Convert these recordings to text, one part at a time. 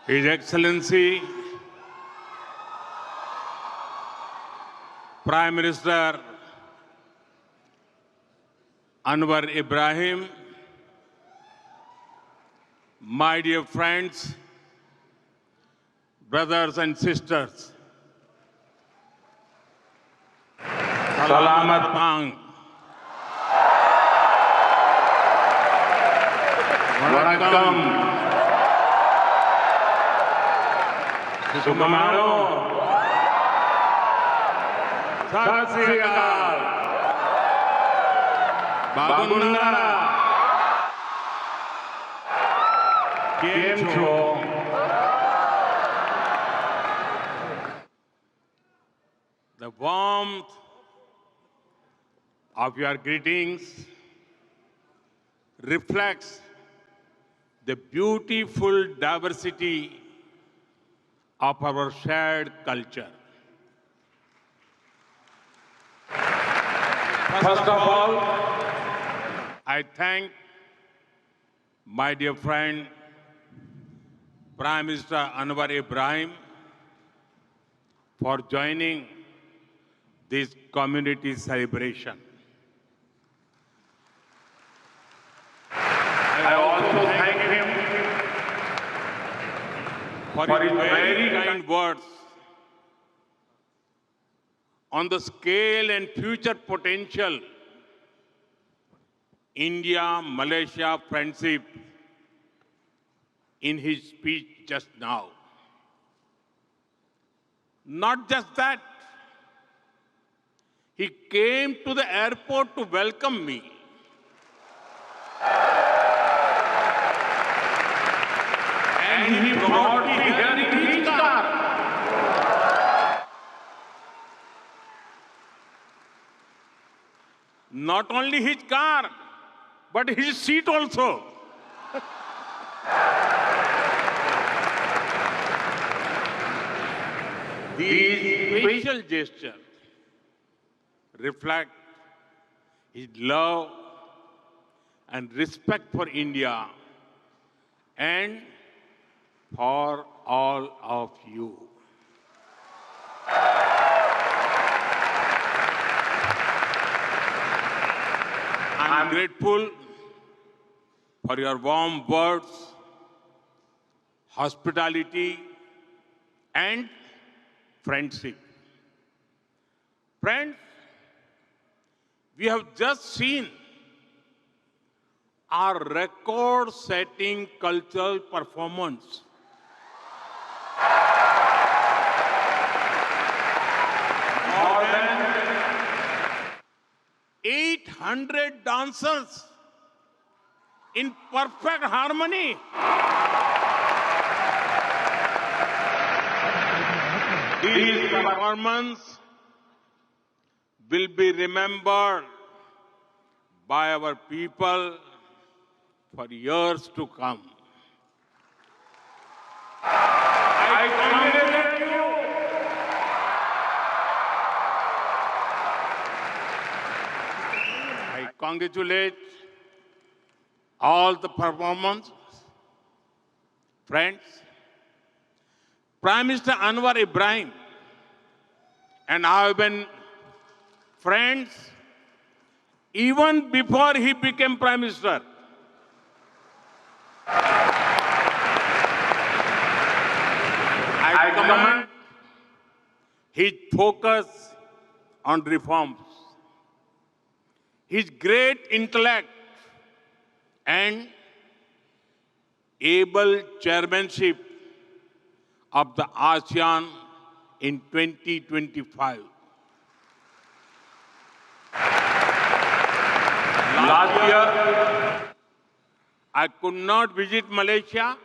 His Excellency Prime Minister Anwar Ibrahim, my dear friends, brothers and sisters, Salamat Pang. Vanakkam. Sukamano. Sat Sri Akal. Bagunnara. Kem cho? The warmth of your greetings reflects the beautiful diversity of our shared culture. First of all, I thank my dear friend, Prime Minister Anwar Ibrahim, for joining this community celebration. I also thank him for his very kind words on the scale and future potential India-Malaysia friendship in his speech just now. Not just that, he came to the airport to welcome me. And he brought me here in his car. Not only his car, but his seat also. These special gestures reflect his love and respect for India and for all of you. I'm grateful for your warm words, hospitality, and friendship. Friends, we have just seen our record-setting cultural performance. More than 800 dancers in perfect harmony. This performance will be remembered by our people for years to come. I congratulate you. I congratulate all the performers, friends. Prime Minister Anwar Ibrahim and I have been friends even before he became Prime Minister. I commend his focus on reforms, his great intellect and able chairmanship of the ASEAN in 2025. Last year, I could not visit Malaysia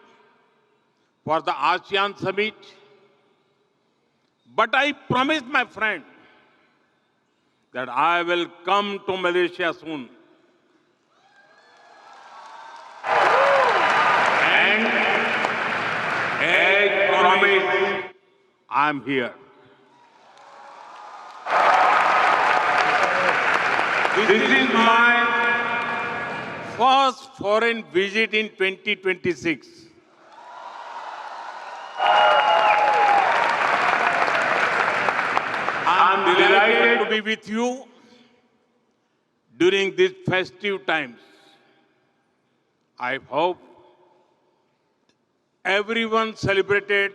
for the ASEAN summit, but I promised my friend that I will come to Malaysia soon. And as promised, I'm here. This is my first foreign visit in 2026. delighted to be with you during these festive times. I hope everyone celebrated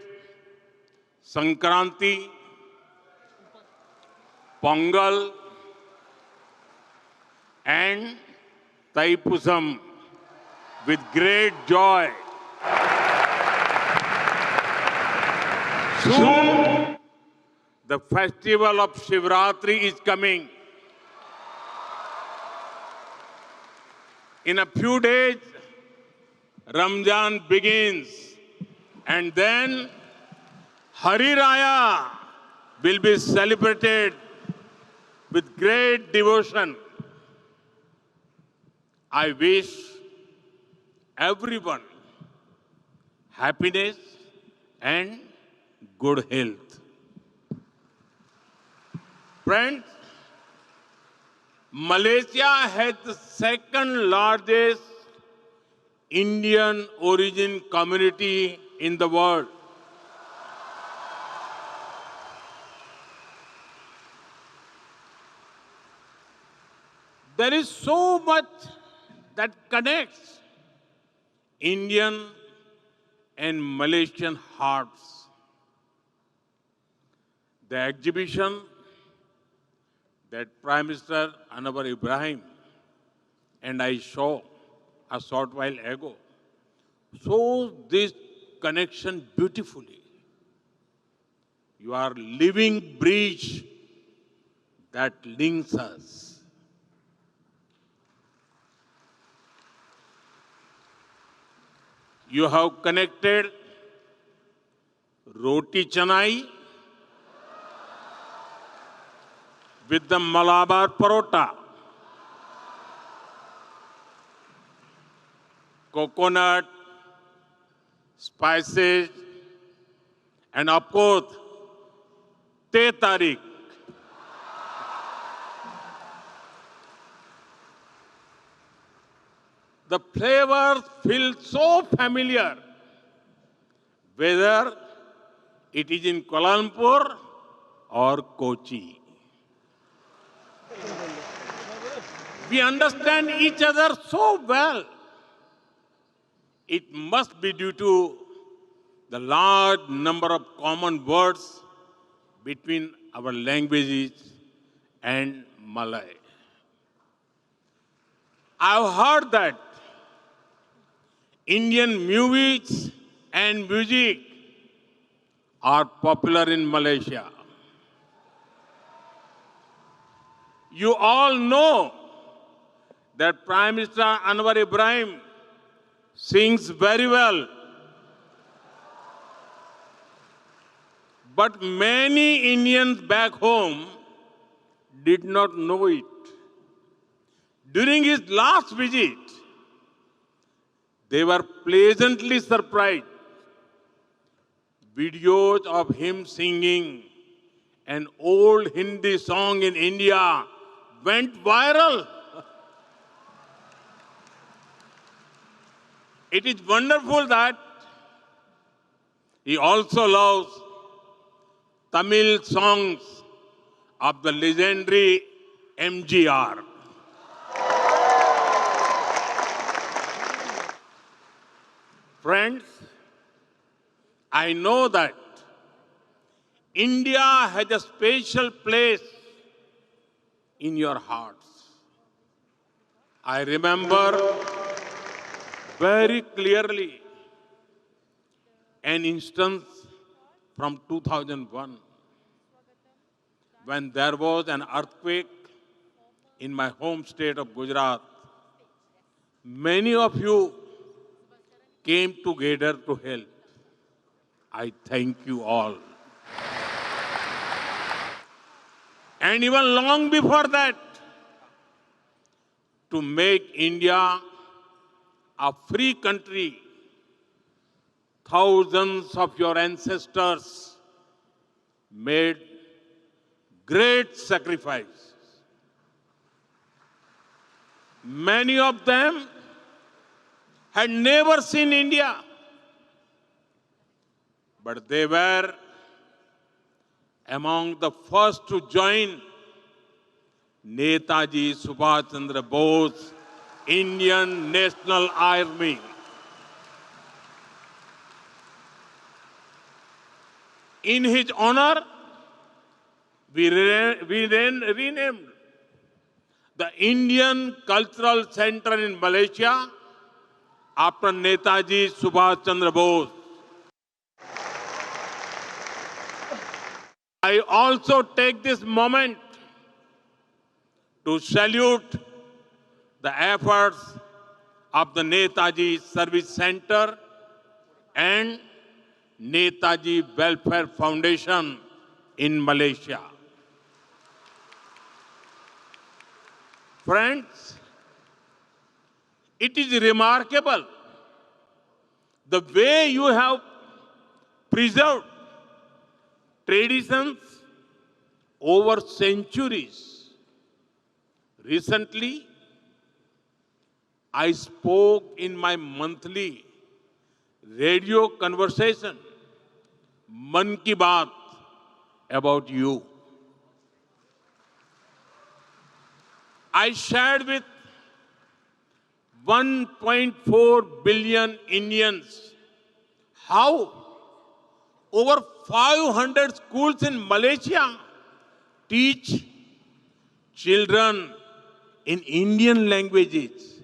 Sankranti, Pongal, and Taipusam with great joy. Soon, the festival of Shivratri is coming. In a few days, Ramzan begins, and then Hari Raya will be celebrated with great devotion. I wish everyone happiness and good health. Friends, Malaysia has the second largest Indian origin community in the world. There is so much that connects Indian and Malaysian hearts. The exhibition that Prime Minister Anwar Ibrahim and I saw a short while ago shows this connection beautifully. You are living bridge that links us. You have connected Roti Canai with the Malabar Parota, coconut, spices, and of course, Teh Tarik. The flavors feel so familiar, whether it is in Kuala Lumpur or Kochi. We understand each other so well. It must be due to the large number of common words between our languages and Malay. I've heard that Indian movies and music are popular in Malaysia. You all know that Prime Minister Anwar Ibrahim sings very well. But many Indians back home did not know it. During his last visit, they were pleasantly surprised. Videos of him singing an old Hindi song in India went viral. It is wonderful that he also loves Tamil songs of the legendary MGR. Friends, I know that India has a special place in your hearts. I remember very clearly an instance from 2001 when there was an earthquake in my home state of Gujarat. Many of you came together to help. I thank you all. And even long before that, to make India a free country, thousands of your ancestors made great sacrifices. Many of them had never seen India, but they were among the first to join Netaji Subhash Chandra Bose, Indian National Army. In his honor, we renamed the Indian Cultural Center in Malaysia after Netaji Subhash Chandra Bose. I also take this moment to salute the efforts of the Netaji Service Center and Netaji Welfare Foundation in Malaysia. Friends, it is remarkable the way you have preserved traditions over centuries. Recently, I spoke in my monthly radio conversation, Man Ki Baat, about you. I shared with 1.4 billion Indians how over 500 schools in Malaysia teach children in Indian languages.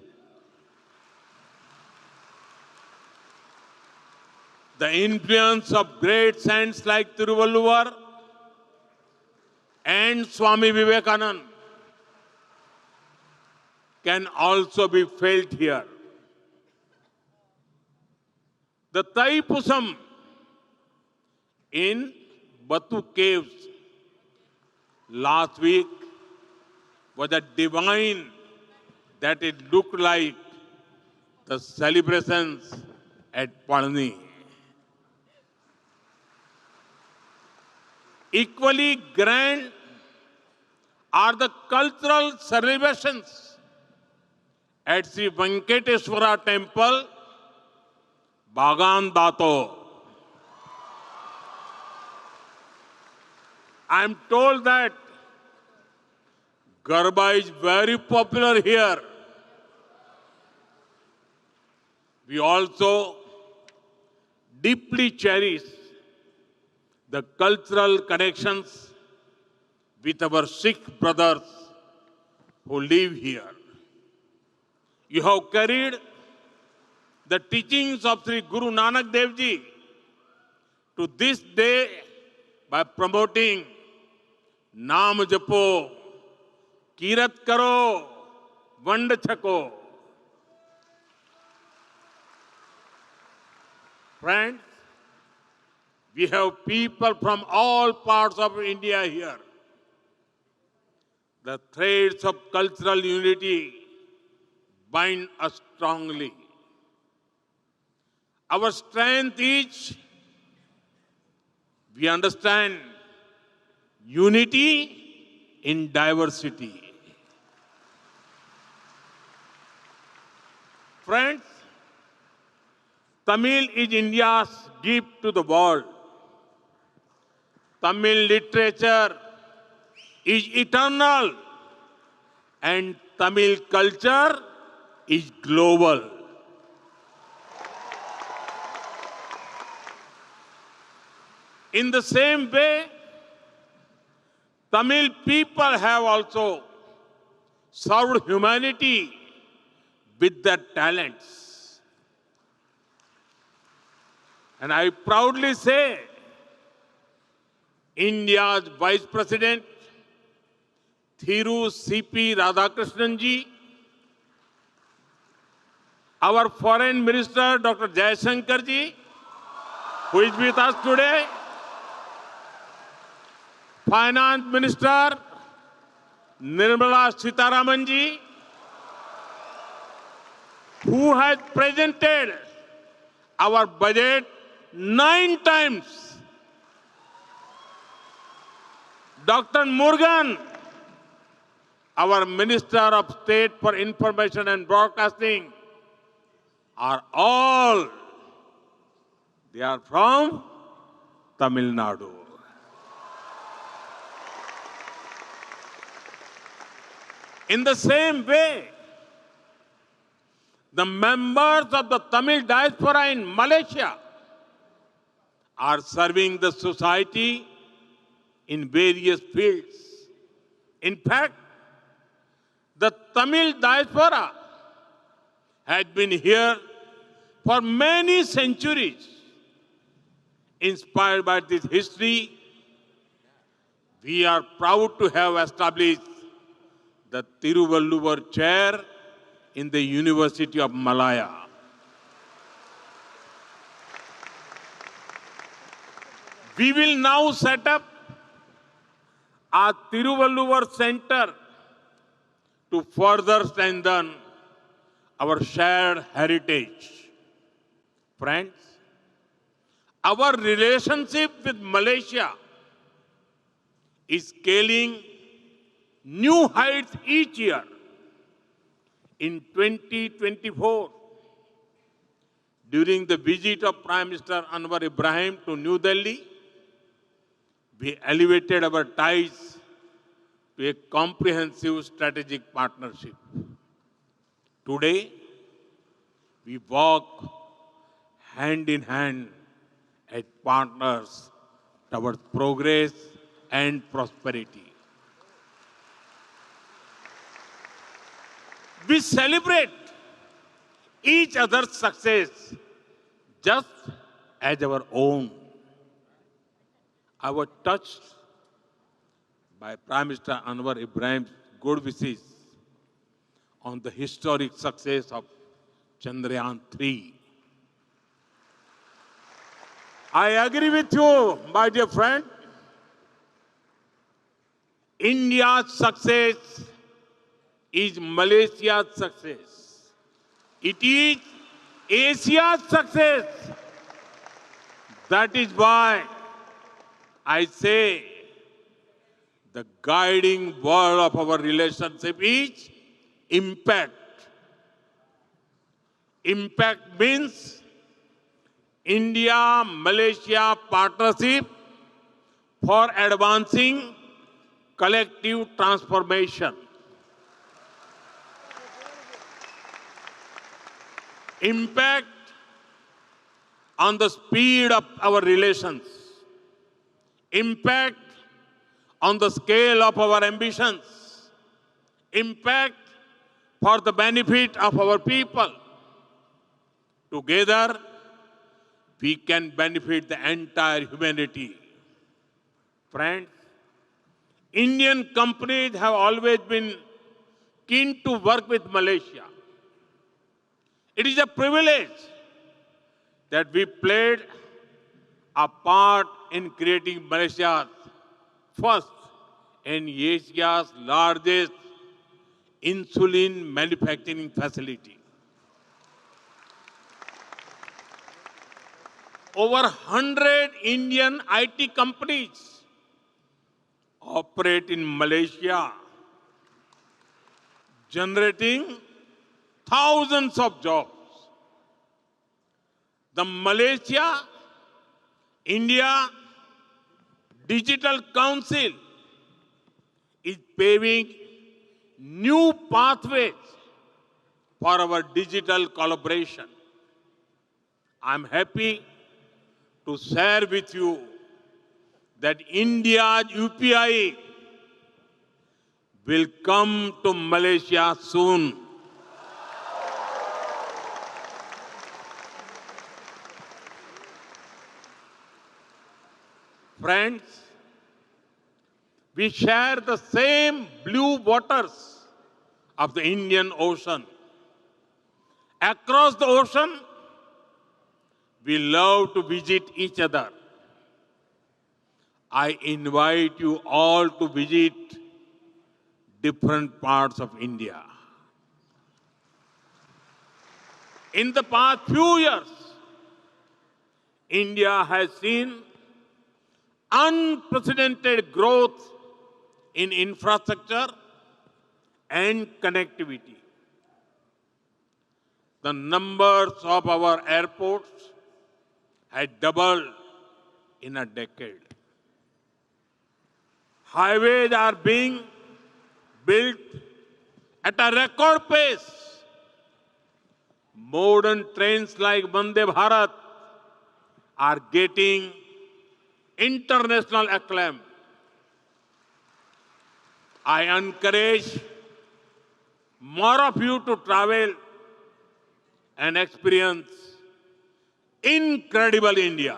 The influence of great saints like Tiruvalluvar and Swami Vivekananda can also be felt here. The Thaipusam in Batu Caves last week was a divine that it looked like the celebrations at Palani. Equally grand are the cultural celebrations at Sri Venkateswara Temple, Bagan Dato. I am told that Garba is very popular here. We also deeply cherish the cultural connections with our Sikh brothers who live here. You have carried the teachings of Sri Guru Nanak Dev Ji to this day by promoting Naam Japo, Kirat Karo, Vand Chako. Friends, we have people from all parts of India here. The threads of cultural unity bind us strongly. Our strength is we understand unity in diversity. Friends, Tamil is India's gift to the world. Tamil literature is eternal and Tamil culture is global. In the same way, Tamil people have also served humanity with their talents. And I proudly say, India's Vice President, Thiru C.P. Radhakrishnan ji, our Foreign Minister, Dr. Jaishankar ji, who is with us today, Finance Minister, Nirmala Sitharaman ji, who has presented our budget 9 times. Dr. Murugan, our Minister of State for Information and Broadcasting, are all, they are from Tamil Nadu. In the same way, the members of the Tamil diaspora in Malaysia are serving the society in various fields. In fact, the Tamil diaspora had been here for many centuries. Inspired by this history, we are proud to have established the Tiruvalluvar Chair in the University of Malaya. We will now set up a Tiruvalluvar Center to further strengthen our shared heritage. Friends, our relationship with Malaysia is scaling new heights each year. In 2024, during the visit of Prime Minister Anwar Ibrahim to New Delhi, we elevated our ties to a comprehensive strategic partnership. Today, we walk hand in hand as partners towards progress and prosperity. We celebrate each other's success just as our own. I was touched by Prime Minister Anwar Ibrahim's good wishes on the historic success of Chandrayaan 3. I agree with you, my dear friend. India's success is Malaysia's success. It is Asia's success. That is why I say the guiding word of our relationship is impact. Impact means India-Malaysia partnership for advancing collective transformation. Impact on the speed of our relations. Impact on the scale of our ambitions. Impact for the benefit of our people. Together, we can benefit the entire humanity. Friends, Indian companies have always been keen to work with Malaysia. It is a privilege that we played a part in creating Malaysia's first and Asia's largest insulin manufacturing facility. Over 100 Indian IT companies operate in Malaysia, generating thousands of jobs. The Malaysia-India Digital Council is paving new pathways for our digital collaboration. I'm happy to share with you that India's UPI will come to Malaysia soon. Friends, we share the same blue waters of the Indian Ocean. Across the ocean, we love to visit each other. I invite you all to visit different parts of India. In the past few years, India has seen unprecedented growth in infrastructure and connectivity. The numbers of our airports had doubled in a decade. Highways are being built at a record pace. Modern trains like Vande Bharat are getting international acclaim. I encourage more of you to travel and experience incredible India.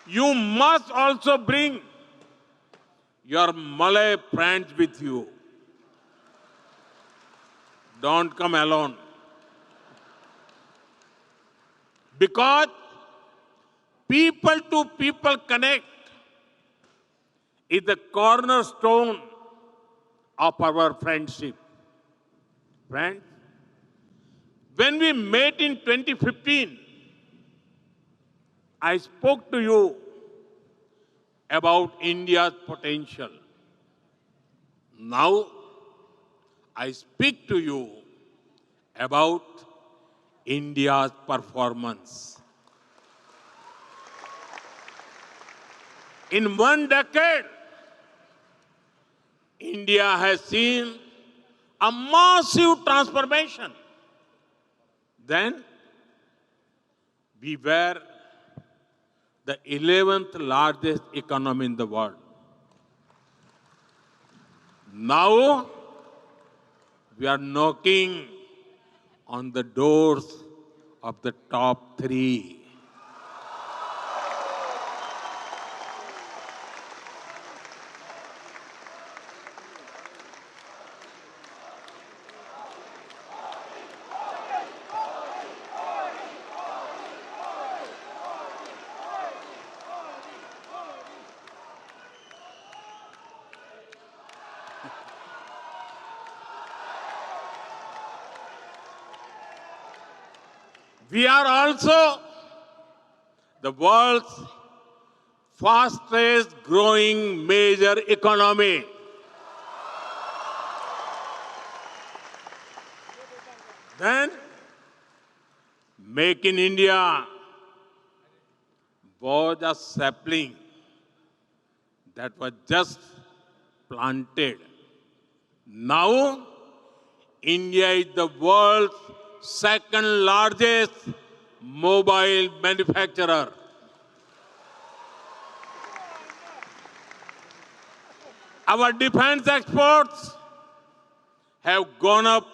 You must also bring your Malay friends with you. Don't come alone. Because people to people connect is the cornerstone of our friendship. Friends, when we met in 2015, I spoke to you about India's potential. Now, I speak to you about India's performance. In one decade, India has seen a massive transformation. Then, we were the 11th largest economy in the world. Now, we are knocking on the doors of the top 3. We are also the world's fastest growing major economy. Then, Make in India was a sapling that was just planted. Now, India is the world's second largest mobile manufacturer. Our defense exports have gone up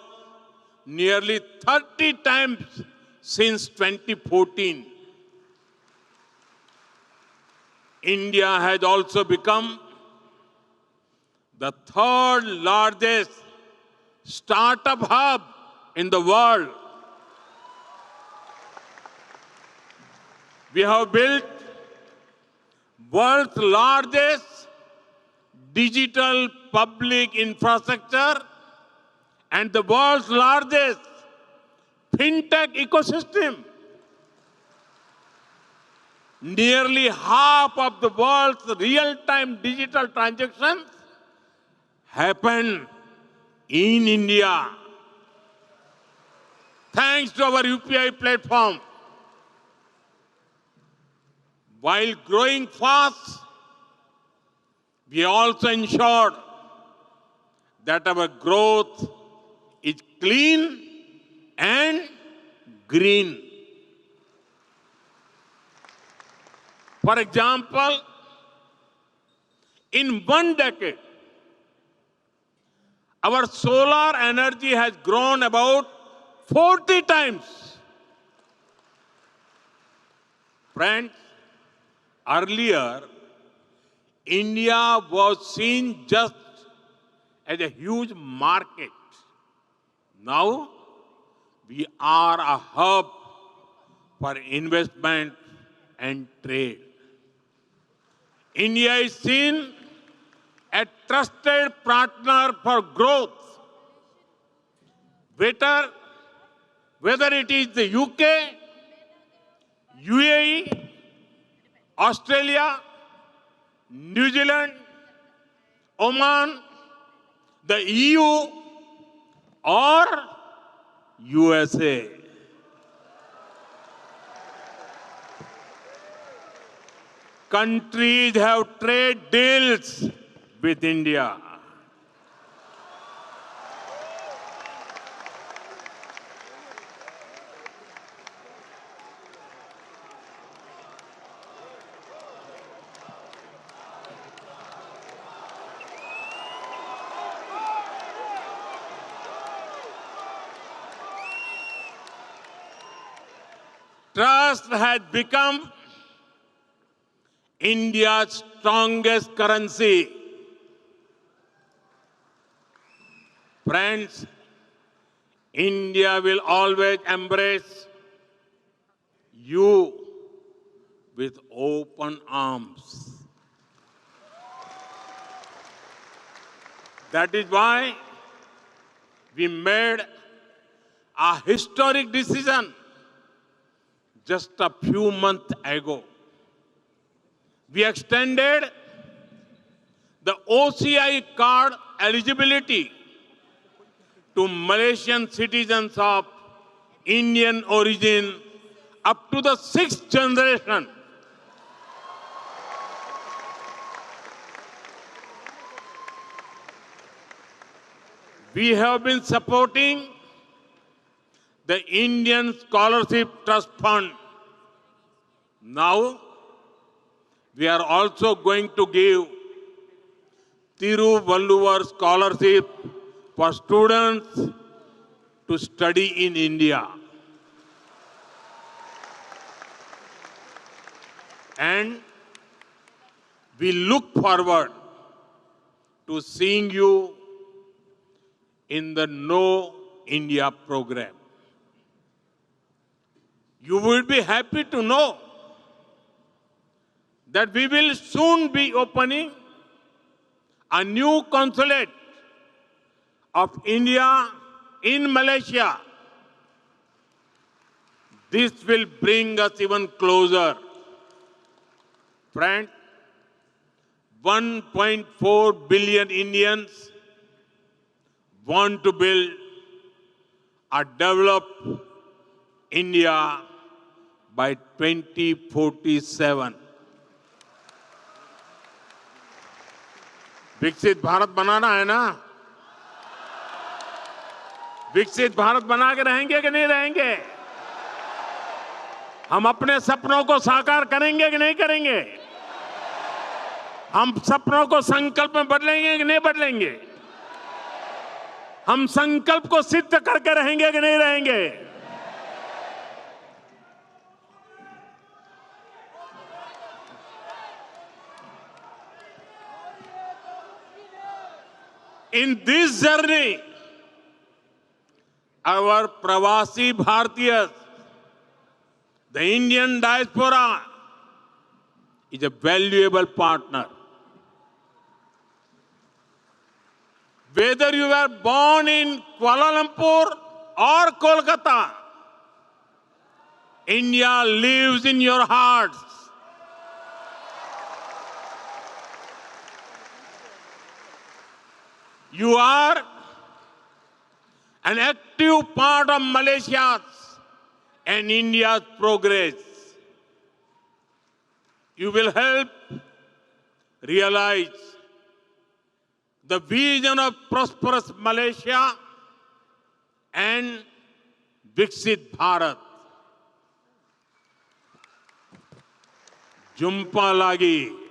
nearly 30 times since 2014. India has also become the third largest startup hub in the world. We have built world's largest digital public infrastructure and the world's largest fintech ecosystem. Nearly half of the world's real-time digital transactions happen in India. Thanks to our UPI platform. While growing fast, we also ensured that our growth is clean and green. For example, in one decade, our solar energy has grown about 40 times. Friends, earlier, India was seen just as a huge market. Now, we are a hub for investment and trade. India is seen a trusted partner for growth. Whether it is the UK, UAE, Australia, New Zealand, Oman, the EU, or USA. Countries have trade deals with India. Trust has become India's strongest currency. Friends, India will always embrace you with open arms. That is why we made a historic decision just a few months ago. We extended the OCI card eligibility to Malaysian citizens of Indian origin up to the 6th generation. We have been supporting the Indian Scholarship Trust Fund. Now, we are also going to give Tiruvalluvar Scholarship for students to study in India. And we look forward to seeing you in the Know India program. You will be happy to know that we will soon be opening a new consulate of India in Malaysia. This will bring us even closer. Friends, 1.4 billion Indians want to build a developed India by 2047. विकसित भारत बनाना है ना? विकसित भारत बना के रहेंगे कि नहीं रहेंगे? हम अपने सपनों को साकार करेंगे कि नहीं करेंगे? हम सपनों को संकल्प में बदलेंगे कि नहीं बदलेंगे? हम संकल्प को सिद्ध करके रहेंगे कि नहीं रहेंगे? In this journey, our Pravasi Bhartiyas, the Indian diaspora, is a valuable partner. Whether you were born in Kuala Lumpur or Kolkata, India lives in your hearts. You are an active part of Malaysia's and India's progress. You will help realize the vision of prosperous Malaysia and Viksit Bharat. Jumpa lagi.